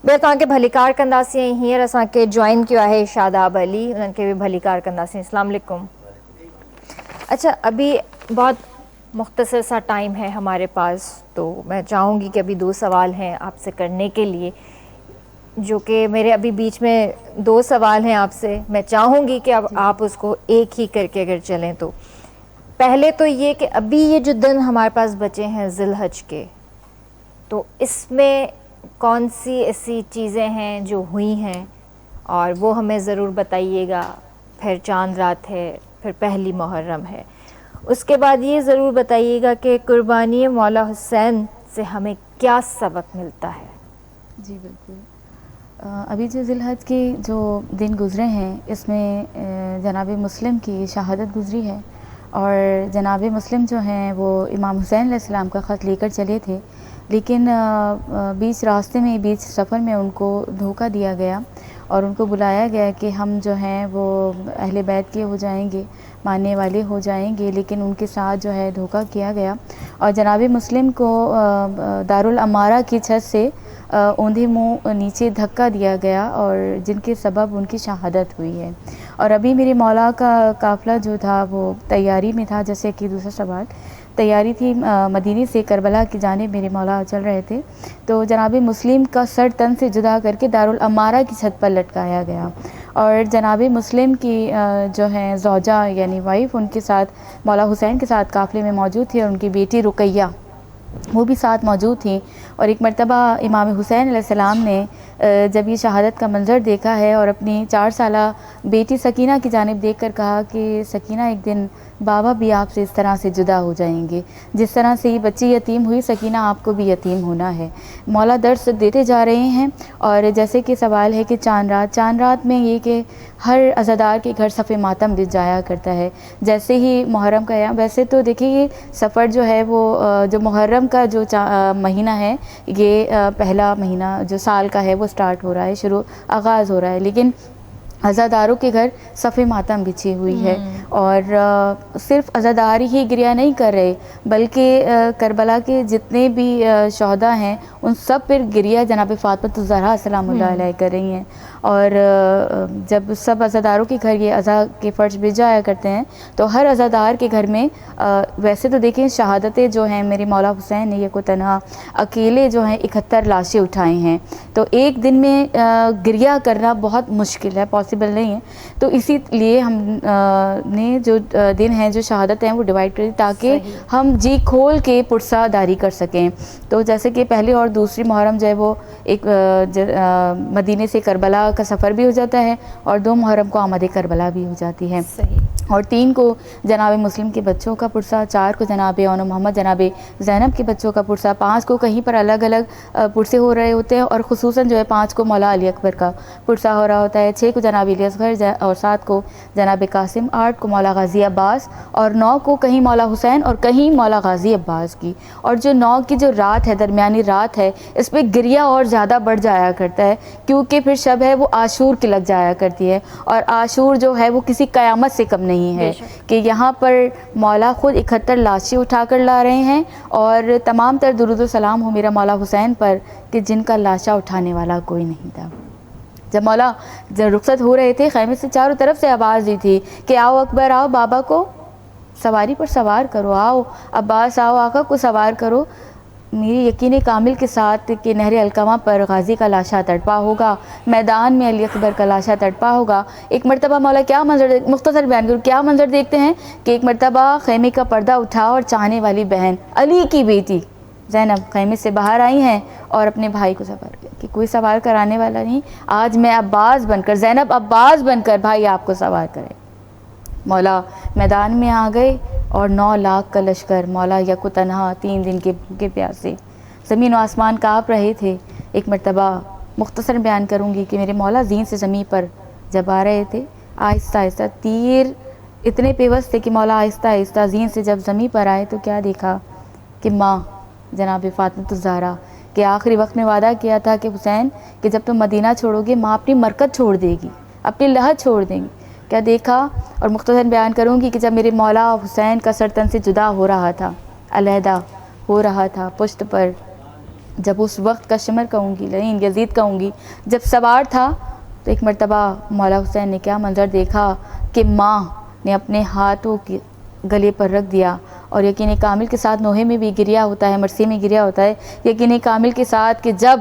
بے تاں کے بھلی کار کنداسی ہیں ہیر اساں کے جوائن کیا ہے شاداب علی، انہوں کے بھی بھلی کار کنداسی ہیں۔ السلام علیکم۔ اچھا، ابھی بہت مختصر سا ٹائم ہے ہمارے پاس، تو میں چاہوں گی کہ ابھی 2 سوال ہیں آپ سے کرنے کے لیے۔ جو کہ میرے ابھی بیچ میں 2 سوال ہیں آپ سے، میں چاہوں گی کہ اب آپ اس کو ایک ہی کر کے اگر چلیں تو پہلے تو یہ کہ ابھی یہ جو دن ہمارے پاس بچے ہیں ذی الحج کے، تو اس میں کون سی ایسی چیزیں ہیں جو ہوئی ہیں اور وہ ہمیں ضرور بتائیے گا. پھر چاند رات ہے، پھر پہلی محرم ہے. اس کے بعد یہ ضرور بتائیے گا کہ قربانی مولا حسین سے ہمیں کیا سبق ملتا ہے.
جی بالکل. ابھی جو ذی الحج کے جو دن گزرے ہیں اس میں جناب مسلم کی شہادت گزری ہے، اور جناب مسلم جو ہیں وہ امام حسین علیہ السلام کا خط لے کر چلے تھے، لیکن بیچ راستے میں بیچ سفر میں ان کو دھوکہ دیا گیا اور ان کو بلایا گیا کہ ہم جو ہیں وہ اہل بیت کے ہو جائیں گے، ماننے والے ہو جائیں گے، لیکن ان کے ساتھ جو ہے دھوکہ کیا گیا اور جناب مسلم کو دارالامارہ کی چھت سے اوندھے منہ نیچے دھکا دیا گیا، اور جن کے سبب ان کی شہادت ہوئی ہے. اور ابھی میرے مولا کا قافلہ جو تھا وہ تیاری میں تھا، جیسے کہ دوسرا سوال تیاری تھی مدینے سے کربلا کی جانب میرے مولا چل رہے تھے، تو جناب مسلم کا سر تن سے جدا کر کے دارالامارہ کی چھت پر لٹکایا گیا، اور جناب مسلم کی جو ہیں زوجہ یعنی وائف ان کے ساتھ مولا حسین کے ساتھ قافلے میں موجود تھی، اور ان کی بیٹی رقیہ وہ بھی ساتھ موجود تھیں. اور ایک مرتبہ امام حسین علیہ السلام نے جب یہ شہادت کا منظر دیکھا ہے اور اپنی 4 سالہ بیٹی سکینہ کی جانب دیکھ کر کہا کہ سکینہ ایک دن بابا بھی آپ سے اس طرح سے جدا ہو جائیں گے، جس طرح سے یہ بچی یتیم ہوئی سکینہ آپ کو بھی یتیم ہونا ہے. مولا درس دیتے جا رہے ہیں. اور جیسے کہ سوال ہے کہ چاند رات میں یہ کہ ہر عزادار کے گھر صف ماتم بچ جایا کرتا ہے. جیسے ہی محرم کا ویسے تو دیکھیے یہ سفر جو ہے وہ جو محرم کا جو مہینہ ہے یہ پہلا مہینہ جو سال کا ہے وہ سٹارٹ ہو رہا ہے، آغاز ہو رہا ہے، لیکن عزاداروں کے گھر صف ماتم بچھی ہوئی ہے. اور صرف عزادار ہی گریہ نہیں کر رہے بلکہ کربلا کے جتنے بھی شہداء ہیں ان سب پر گریہ جناب فاطمہ الزہرا سلام اللہ علیہ کر رہی ہیں. اور جب سب عزاداروں کے گھر یہ عزا کے فرش بچ جایا کرتے ہیں تو ہر عزادار کے گھر میں ویسے تو دیکھیں شہادتیں جو ہیں میرے مولا حسین نے یہ کو تنہا اکیلے جو ہیں 71 لاشیں اٹھائی ہیں، تو ایک دن میں گریہ کرنا بہت مشکل ہے، پاسبل نہیں ہے. تو اسی لیے ہم نے جو دن ہیں جو شہادت ہیں وہ ڈیوائڈ کر تاکہ ہم جی کھول کے پرسہ داری کر سکیں. تو جیسے کہ پہلی اور دوسری محرم جو ہے وہ ایک مدینے سے کربلا کا سفر بھی ہو جاتا ہے، اور 2 محرم کو آمد کربلا بھی ہو جاتی ہے. اور 3 کو جناب مسلم کے بچوں کا پرسہ، 4 کو جناب اون محمد جناب زینب کے بچوں کا پرسہ، 5 کو کہیں پر الگ الگ پرسے ہو رہے ہوتے ہیں، اور خصوصاً جو ہے 5 کو مولا علی اکبر کا پرسہ ہو رہا ہوتا ہے، 6 کو جناب علی اصغر اور 7 کو جناب قاسم، 8 کو مولا غازی عباس، اور 9 کو کہیں مولا حسین اور کہیں مولا غازی عباس کی. اور جو 9 کی جو رات ہے درمیانی رات ہے اس پہ گریہ اور زیادہ بڑھ جایا کرتا ہے، کیونکہ پھر شب ہے وہ عاشور کی لگ جایا کرتی ہے، اور عاشور جو ہے وہ کسی قیامت سے کم نہیں ہے کہ یہاں پر مولا خود 71 لاشیں اٹھا کر لا رہے ہیں. اور تمام تر درود و سلام ہو میرا مولا حسین پر کہ جن کا لاشا اٹھانے والا کوئی نہیں تھا. جب مولا رخصت ہو رہے تھے خیمے سے چاروں طرف سے آواز دی تھی کہ آؤ اکبر آؤ بابا کو سواری پر سوار کرو، آؤ عباس آؤ آقا کو سوار کرو. میری یقین کامل کے ساتھ کہ نہر القمہ پر غازی کا لاشا تڑپا ہوگا، میدان میں علی اکبر کا لاشا تڑپا ہوگا. ایک مرتبہ مولا کیا منظر، مختصر بیان کرو، کیا منظر دیکھتے ہیں کہ ایک مرتبہ خیمے کا پردہ اٹھا اور چاہنے والی بہن علی کی بیٹی زینب خیمے سے باہر آئی ہیں اور اپنے بھائی کو سوار کیا کہ کوئی سوار کرانے والا نہیں، آج میں عباس بن کر، زینب عباس بن کر بھائی آپ کو سوار کرے. مولا میدان میں آ گئے اور 9 لاکھ کا لشکر، مولا یک و تنہا 3 دن کے بھوکے پیاسے، زمین و آسمان کانپ رہے تھے. ایک مرتبہ مختصر بیان کروں گی کہ میرے مولا زین سے زمین پر جب آ رہے تھے آہستہ آہستہ، تیر اتنے پیوست تھے کہ مولا آہستہ آہستہ زین سے جب زمین پر آئے تو کیا دیکھا کہ ماں جناب فاطمہ الزہرا کہ آخری وقت میں وعدہ کیا تھا کہ حسین کہ جب تم مدینہ چھوڑو گے ماں اپنی مرکز چھوڑ دے گی، اپنی لحد چھوڑ دیں گی. کیا دیکھا، اور مختصر بیان کروں گی کہ جب میرے مولا حسین کا سر تن سے جدا ہو رہا تھا، علیحدہ ہو رہا تھا پشت پر، جب اس وقت کا شمر کہوں گی لعین یزید کہوں گی جب سوار تھا، تو ایک مرتبہ مولا حسین نے کیا منظر دیکھا کہ ماں نے اپنے ہاتھوں کے گلے پر رکھ دیا. اور یقین کامل کے ساتھ نوحے میں بھی گریہ ہوتا ہے، مرثی میں گریہ ہوتا ہے، یقین کامل کے ساتھ کہ جب